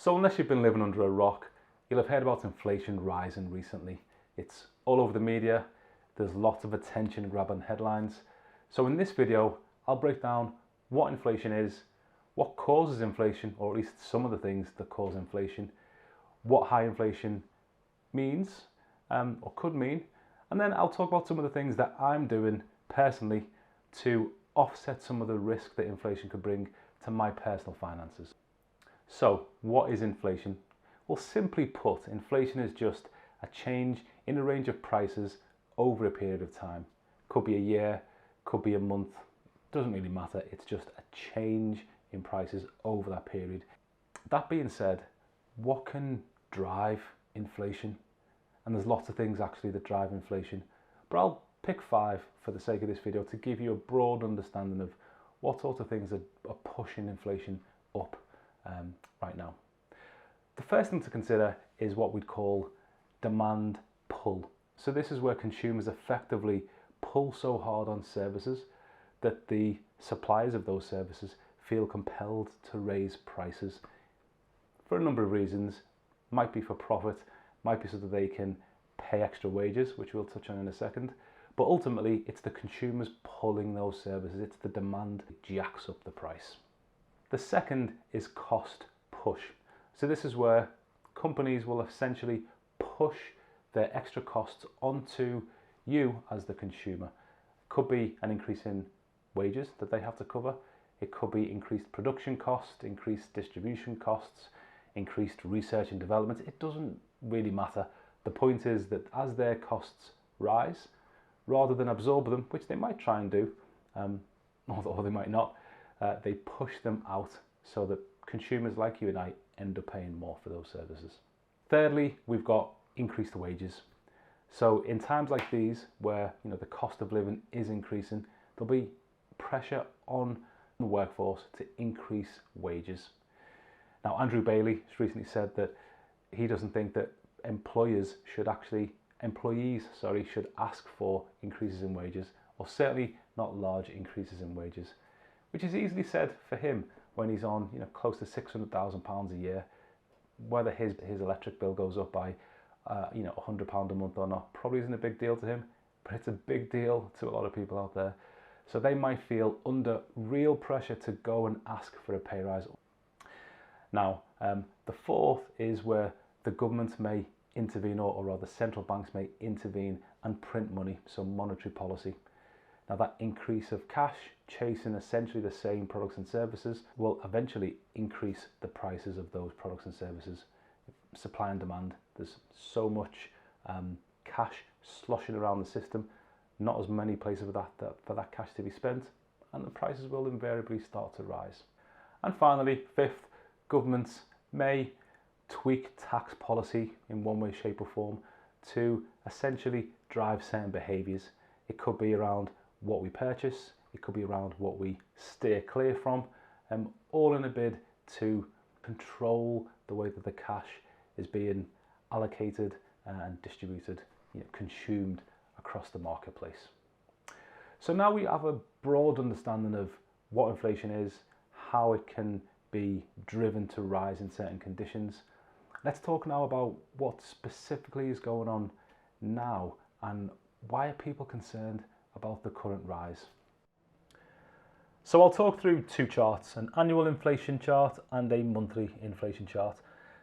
So unless you've been living under a rock, you'll have heard about inflation rising recently. It's all over the media, there's lots of attention grabbing headlines. So in this video, I'll break down what inflation is, what causes inflation, or at least some of the things that cause inflation, what high inflation means, or could mean, and then I'll talk about some of the things that I'm doing personally to offset some of the risk that inflation could bring to my personal finances. So, what is inflation? Well, simply put, inflation is just a change in a range of prices over a period of time. Could be a year, could be a month, doesn't really matter. It's just a change in prices over that period. That being said, what can drive inflation? And there's lots of things actually that drive inflation, but I'll pick 5 for the sake of this video to give you a broad understanding of what sorts of things are pushing inflation up right now. The first thing to consider is what we'd call demand pull. So this is where consumers effectively pull so hard on services that the suppliers of those services feel compelled to raise prices for a number of reasons. Might be for profit, might be so that they can pay extra wages, which we'll touch on in a second. But ultimately, it's the consumers pulling those services. It's the demand that jacks up the price. The second is cost push. So this is where companies will essentially push their extra costs onto you as the consumer. Could be an increase in wages that they have to cover. It could be increased production costs, increased distribution costs, increased research and development. It doesn't really matter. The point is that as their costs rise, rather than absorb them, which they might try and do, or they might not, they push them out so that consumers like you and I end up paying more for those services. Thirdly, we've got increased wages. So in times like these, where the cost of living is increasing, there'll be pressure on the workforce to increase wages. Now, Andrew Bailey has recently said that he doesn't think that employees should ask for increases in wages, or certainly not large increases in wages, which is easily said for him when he's on close to £600,000 a year. Whether his electric bill goes up by £100 a month or not probably isn't a big deal to him, but it's a big deal to a lot of people out there. So they might feel under real pressure to go and ask for a pay rise. Now, the fourth is where the government may intervene, or rather central banks may intervene and print money, so monetary policy. Now that increase of cash chasing essentially the same products and services will eventually increase the prices of those products and services. Supply and demand, there's so much cash sloshing around the system, not as many places for that cash to be spent, and the prices will invariably start to rise. And finally, fifth, governments may tweak tax policy in one way, shape or form to essentially drive certain behaviours. It could be around what we purchase, it could be around what we steer clear from, all in a bid to control the way that the cash is being allocated and distributed, consumed across the marketplace. So now we have a broad understanding of what inflation is, how it can be driven to rise in certain conditions. Let's talk now about what specifically is going on now and why are people concerned about the current rise. So I'll talk through 2 charts, an annual inflation chart and a monthly inflation chart.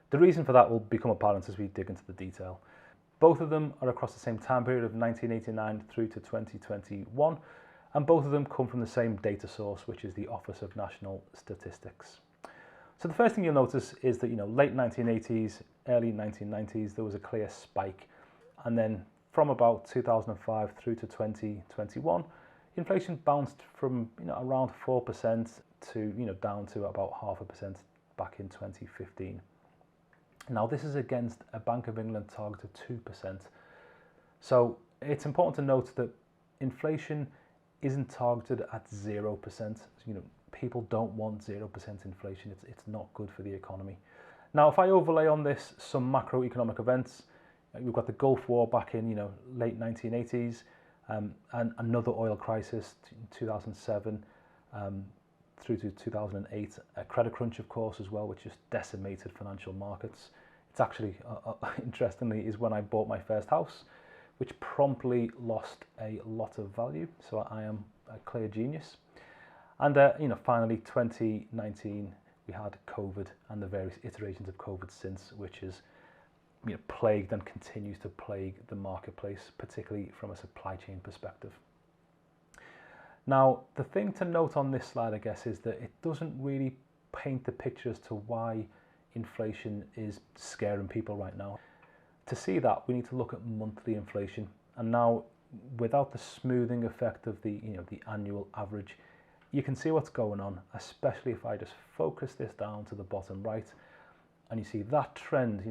The reason for that will become apparent as we dig into the detail. Both of them are across the same time period of 1989 through to 2021, and both of them come from the same data source, which is the Office of National Statistics. So the first thing you'll notice is that late 1980s, early 1990s, there was a clear spike, and then from about 2005 through to 2021, inflation bounced from around 4% to down to about 0.5% back in 2015. Now this is against a Bank of England target of 2%. So it's important to note that inflation isn't targeted at 0%. People don't want 0% inflation. It's not good for the economy. Now, if I overlay on this some macroeconomic events, we've got the Gulf War back in late 1980s, and another oil crisis in 2007, through to 2008, a credit crunch, of course, as well, which just decimated financial markets. It's actually, interestingly, is when I bought my first house, which promptly lost a lot of value. So I am a clear genius. And finally, 2019, we had COVID and the various iterations of COVID since, which has plagued and continues to plague the marketplace, particularly from a supply chain perspective. Now, the thing to note on this slide, I guess, is that it doesn't really paint the picture as to why inflation is scaring people right now. To see that, we need to look at monthly inflation. And now, without the smoothing effect of the annual average, you can see what's going on, especially if I just focus this down to the bottom right, and you see that trend,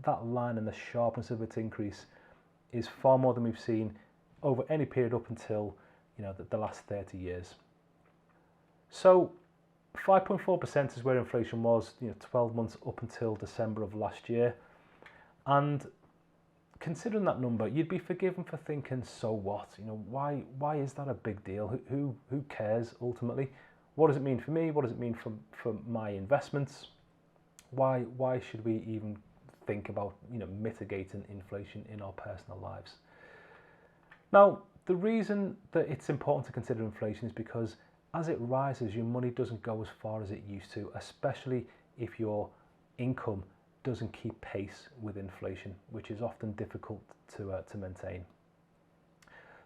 that line and the sharpness of its increase is far more than we've seen over any period up until the last 30 years. So 5.4% is where inflation was 12 months up until December of last year. And considering that number, you'd be forgiven for thinking, so what? Why is that a big deal? Who cares ultimately? What does it mean for me? What does it mean for my investments? Why should we even think about mitigating inflation in our personal lives? Now, the reason that it's important to consider inflation is because as it rises, your money doesn't go as far as it used to, especially if your income doesn't keep pace with inflation, which is often difficult to maintain.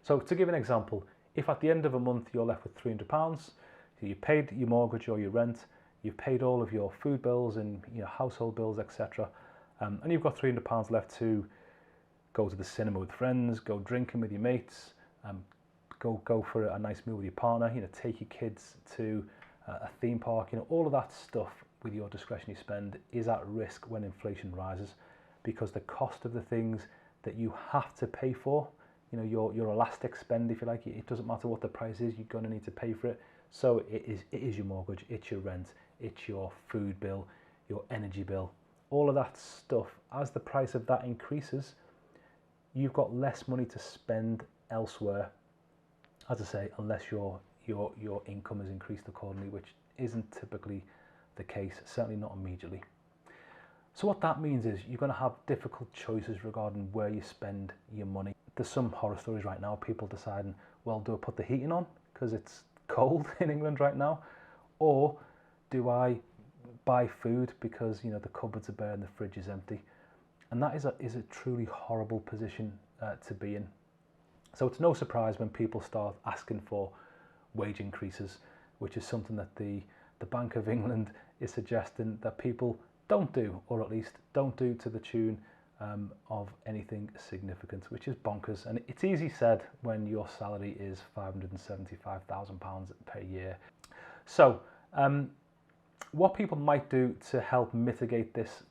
So to give an example, if at the end of a month you're left with £300, so you paid your mortgage or your rent, you've paid all of your food bills and household bills, etc., and you've got £300 left to go to the cinema with friends, go drinking with your mates, go for a nice meal with your partner, take your kids to a theme park, all of that stuff with your discretionary spend is at risk when inflation rises, because the cost of the things that you have to pay for, your elastic spend, if you like, it doesn't matter what the price is, you're going to need to pay for it. So it is your mortgage, it's your rent, it's your food bill, your energy bill, all of that stuff. As the price of that increases, you've got less money to spend elsewhere, as I say, unless your income is increased accordingly, which isn't typically the case, certainly not immediately. So what that means is you're going to have difficult choices regarding where you spend your money. There's some horror stories right now, people deciding, well, do I put the heating on because it's cold in England right now, or do I buy food because the cupboards are bare and the fridge is empty? And that is a truly horrible position to be in. So it's no surprise when people start asking for wage increases, which is something that the Bank of England is suggesting that people don't do, or at least don't do to the tune of anything significant, which is bonkers. And it's easy said when your salary is £575,000 per year. So what people might do to help mitigate this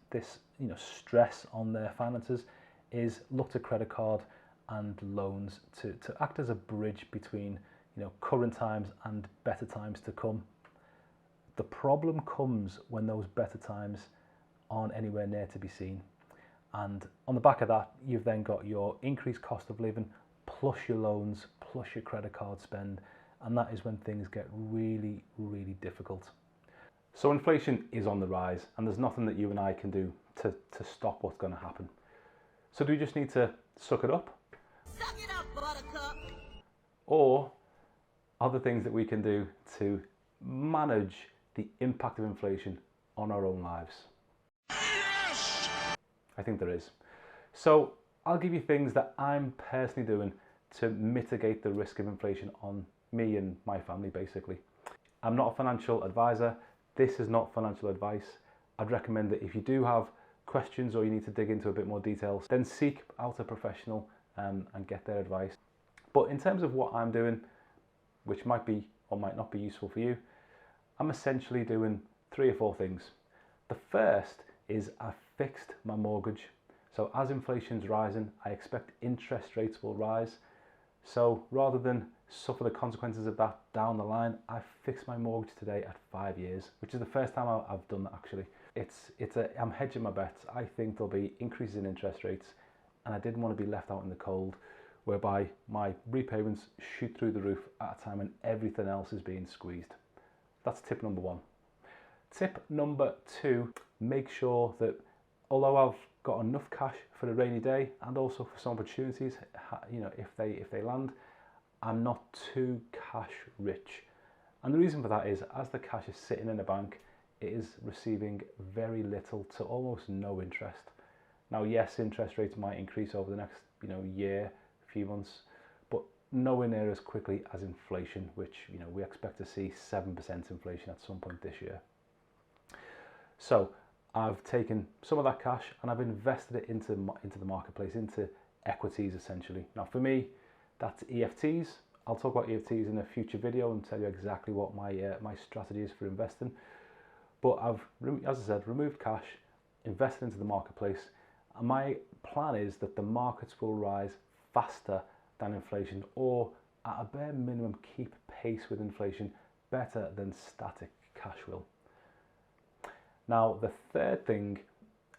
stress on their finances is look to credit card and loans to act as a bridge between current times and better times to come. The problem comes when those better times aren't anywhere near to be seen. And on the back of that, you've then got your increased cost of living, plus your loans, plus your credit card spend. And that is when things get really, really difficult. So inflation is on the rise, and there's nothing that you and I can do to stop what's going to happen. So do we just need to suck it up? Suck it up, buttercup. Or are there things that we can do to manage the impact of inflation on our own lives? Yes! I think there is. So I'll give you things that I'm personally doing to mitigate the risk of inflation on me and my family, basically. I'm not a financial advisor. This is not financial advice. I'd recommend that if you do have questions or you need to dig into a bit more details, then seek out a professional and get their advice. But in terms of what I'm doing, which might be or might not be useful for you, I'm essentially doing 3 or 4 things. The first is I've fixed my mortgage. So as inflation's rising, I expect interest rates will rise. So rather than suffer the consequences of that down the line, I've fixed my mortgage today at 5 years, which is the first time I've done that actually. I'm hedging my bets. I think there'll be increases in interest rates, and I didn't want to be left out in the cold, whereby my repayments shoot through the roof at a time when everything else is being squeezed. That's tip number one. Tip number two, make sure that although I've got enough cash for a rainy day and also for some opportunities, you know, if they land, I'm not too cash rich. And the reason for that is, as the cash is sitting in the bank, it is receiving very little to almost no interest. Now, yes, interest rates might increase over the next, you know, year, few months, but nowhere near as quickly as inflation, which, you know, we expect to see 7% inflation at some point this year. So I've taken some of that cash and I've invested it into the marketplace, into equities essentially. Now for me, that's EFTs. I'll talk about EFTs in a future video and tell you exactly what my strategy is for investing. But I've, as I said, removed cash, invested into the marketplace, and my plan is that the markets will rise faster than inflation, or at a bare minimum keep pace with inflation better than static cash will. Now the third thing,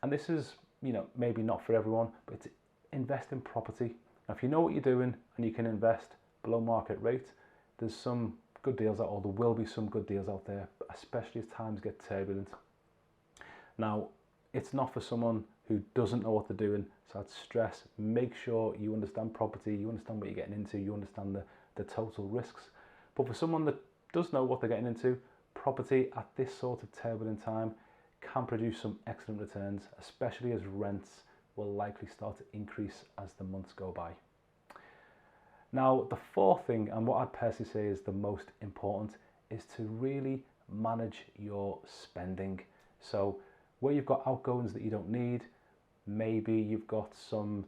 and this is, you know, maybe not for everyone, but it's invest in property. Now if you know what you're doing and you can invest below market rate, there's some good deals out, or there will be some good deals out there, especially as times get turbulent. Now it's not for someone who doesn't know what they're doing, so I'd stress, make sure you understand property, you understand what you're getting into, you understand the total risks. But for someone that does know what they're getting into, property at this sort of turbulent time can produce some excellent returns, especially as rents will likely start to increase as the months go by. Now, the fourth thing, and what I'd personally say is the most important, is to really manage your spending. So where you've got outgoings that you don't need, maybe you've got some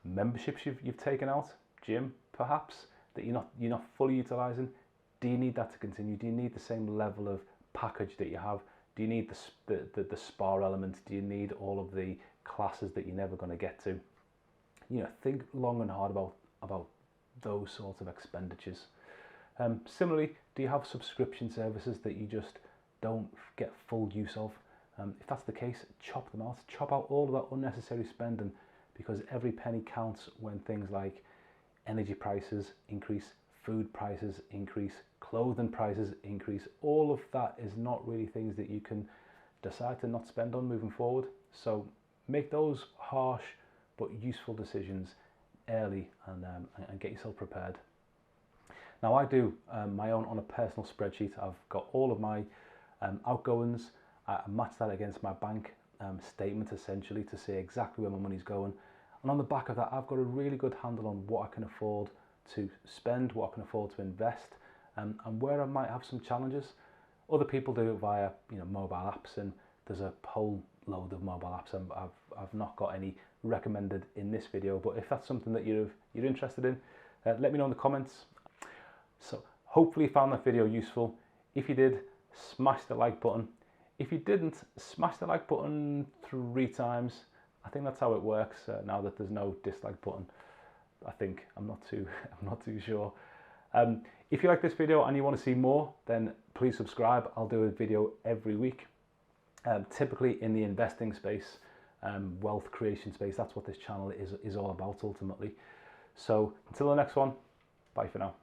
memberships you've taken out, gym perhaps, that you're not fully utilizing. Do you need that to continue? Do you need the same level of package that you have? Do you need the spa element? Do you need all of the classes that you're never going to get to? You know, think long and hard about those sorts of expenditures. Similarly, do you have subscription services that you just don't get full use of? If that's the case, chop them out. Chop out all of that unnecessary spending, because every penny counts when things like energy prices increase, food prices increase, clothing prices increase. All of that is not really things that you can decide to not spend on moving forward. So make those harsh but useful decisions early and get yourself prepared. Now I do my own on a personal spreadsheet. I've got all of my outgoings. I match that against my bank statement essentially to see exactly where my money's going. And on the back of that, I've got a really good handle on what I can afford to spend, what I can afford to invest, and where I might have some challenges. Other people do it via, you know, mobile apps, and there's a whole load of mobile apps. I've not got any recommended in this video, but if that's something that you're interested in, let me know in the comments. So hopefully you found that video useful. If you did, smash the like button. If you didn't, smash the like button 3 times. I think that's how it works now that there's no dislike button. I think, I'm not too sure. If you like this video and you want to see more, then please subscribe. I'll do a video every week, typically in the investing space, wealth creation space. That's what this channel is all about ultimately. So until the next one, bye for now.